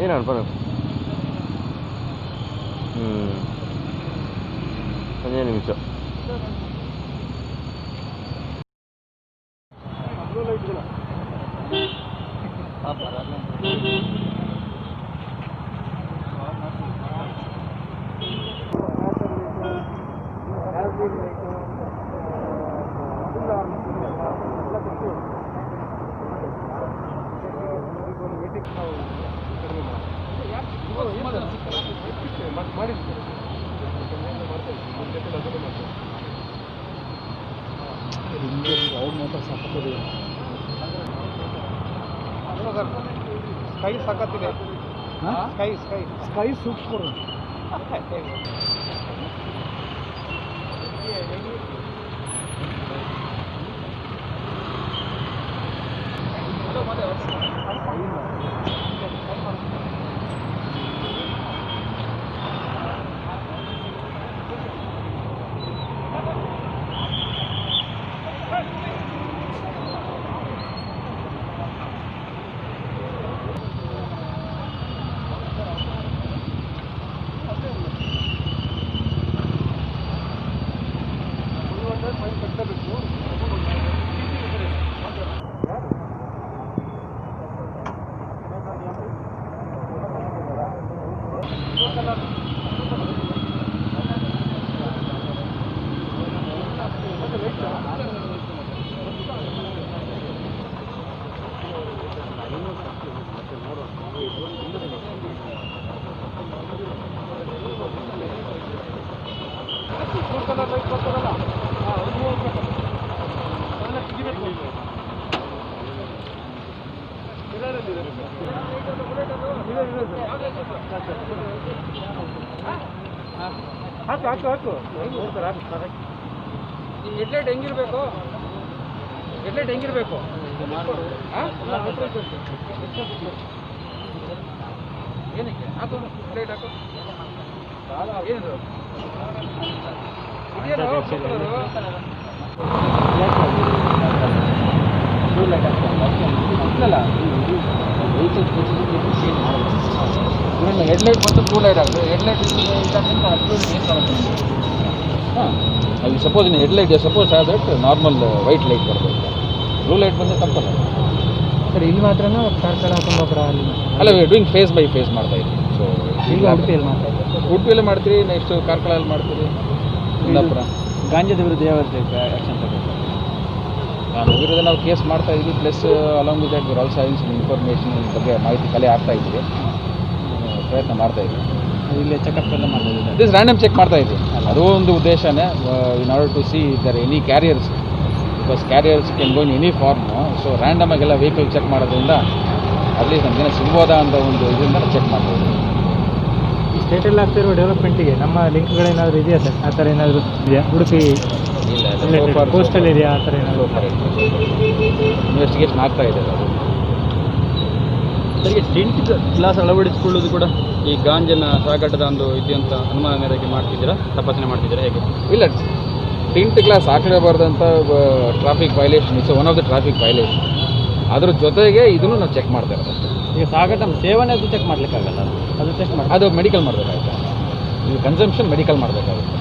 ಏನು ಅನ್ಪಣ ಒಂದೇ ನಿಮಿಷ ಸ್ಕೈ ಸಖತ್ತಿದೆ. Sky super. ಹಾಕು ಹೆಡ್ಲೈಟ್ ಹೆಂಗಿರ್ಬೇಕು? ಏನಕ್ಕೆ ಹಾಕು ಹೆಡ್ಲೈಟ್ ಹಾಕು. ಏನು ಹೆಡ್ಲೈಟ್ ಬಂದು ಟೂ ಲೈಟ್ ಆಗುತ್ತೆ. ಹೆಡ್ಲೈಟ್ ಹಾಂ, ಅಲ್ಲಿ ಸಪೋಸ್ ಇನ್ನು ಹೆಡ್ಲೈಟ್ ಸಪೋಸ್ ಆದಟ್ ನಾರ್ಮಲ್ ವೈಟ್ ಲೈಟ್ ಬರಬೇಕು. ಬ್ಲೂ ಲೈಟ್ ಬಂದರೆ ತಪ್ಪಲ್ಲ ಸರ್. ಇಲ್ಲಿ ಮಾತ್ರ ಕಾರ್ಕಳ ಕುಂದಾಪುರ ಅಲ್ಲಿ ಅಲ್ಲ, ಡೂಯಿಂಗ್ ಫೇಸ್ ಬೈ ಫೇಸ್ ಮಾಡ್ತಾ ಇದ್ದೀವಿ. ಸೊ ಈಗ ಉಡುಪಿಯಲ್ಲಿ ಮಾತ್ರ, ಉಡುಪಿಯಲ್ಲಿ ಮಾಡ್ತೀರಿ, ನೆಕ್ಸ್ಟ್ ಕಾರ್ಕಳಲ್ಲಿ ಮಾಡ್ತೀರಿ, ಕುಂದಾಪುರ. ಗಾಂಜಾದ ವಿರುದ್ಧ ಯಾವ ಆ್ಯಕ್ಷನ್ ತಗೋಬೇಕು? ನಾನು ವಿರುದ್ಧ ನಾವು ಕೇಸ್ ಮಾಡ್ತಾ ಇದ್ದೀವಿ. Plus along with that we're also having some information ಬಗ್ಗೆ ಮಾಹಿತಿ ಕಲೆ ಆಗ್ತಾ ಇದ್ದೀವಿ, ಪ್ರಯತ್ನ ಮಾಡ್ತಾ ಇದ್ದೀವಿ. ಇಲ್ಲಿ ಚೆಕಪ್ ಎಲ್ಲ ಮಾಡ್ತಾ ಇದ್ದೀವಿ. ದಿಸ್ ರ್ಯಾಂಡಮ್ ಚೆಕ್ ಮಾಡ್ತಾ ಇದ್ದೀವಿ. ಅದು ಒಂದು ಉದ್ದೇಶನೇ, in order to see their any carriers, because carriers can go in any form. So random ಆಗೆಲ್ಲ ವೆಹಿಕಲ್ ಚೆಕ್ ಮಾಡೋದ್ರಿಂದ ಅಟ್ಲೀಸ್ಟ್ ನಮಗೇನೋ ಸಿಗ್ಬೋದಾ ಅಂತ ಒಂದು ಇದರಿಂದ ಚೆಕ್ ಮಾಡ್ತಾ ಇದ್ದೀವಿ. ಈ ಸ್ಟೇಟಲ್ಲಿ ಆಗ್ತಿರೋ ಡೆವಲಪ್ಮೆಂಟಿಗೆ ನಮ್ಮ ಲಿಂಕ್ಗಳೇನಾದರೂ ಇದೆಯಾ ಸರ್? ಆ ಥರ ಏನಾದರೂ ಇದೆಯಾ? ಉಡುಪಿ ಕೋಸ್ಟಲ್ ಇದೆಯಾ? ಆ ಥರ ಏನಾದರೂ ಇನ್ವೆಸ್ಟಿಗೇಷನ್ ಆಗ್ತಾ ಇದೆ. ಅದು ಸರಿಗೆ ಟಿಂಟ್ ಗ್ಲಾಸ್ ಅಳವಡಿಸಿಕೊಳ್ಳೋದು ಕೂಡ ಈ ಗಾಂಜನ ಸಾಗಾಟದ ಒಂದು ಇದೆಯಂತ ಅನುಮಾನ ಮೇರೆಗೆ ಮಾಡ್ತಿದ್ದೀರಾ, ತಪಾಸಣೆ ಮಾಡ್ತಿದ್ದೀರಾ, ಹೇಗೆ? ಇಲ್ಲ, ಟಿಂಟ್ ಗ್ಲಾಸ್ ಹಾಕಲೇಬಾರ್ದಂಥ traffic violation it's one of the traffic violation. ಅದ್ರ ಜೊತೆಗೆ ಇದನ್ನು ನಾವು ಚೆಕ್ ಮಾಡ್ತಾ ಇರೋದು ಅಷ್ಟೇ. ಈಗ ಸಾಗಾಟ ಸೇವನೆ ಅದು ಚೆಕ್ ಮಾಡಲಿಕ್ಕಾಗಲ್ಲ, ಅದು ಚೆಕ್ ಮಾಡಿ ಅದು ಮೆಡಿಕಲ್ ಮಾಡಬೇಕಾಗುತ್ತೆ. ಇದು ಕನ್ಸಂಪ್ಷನ್ ಮೆಡಿಕಲ್ ಮಾಡಬೇಕಾಗುತ್ತೆ.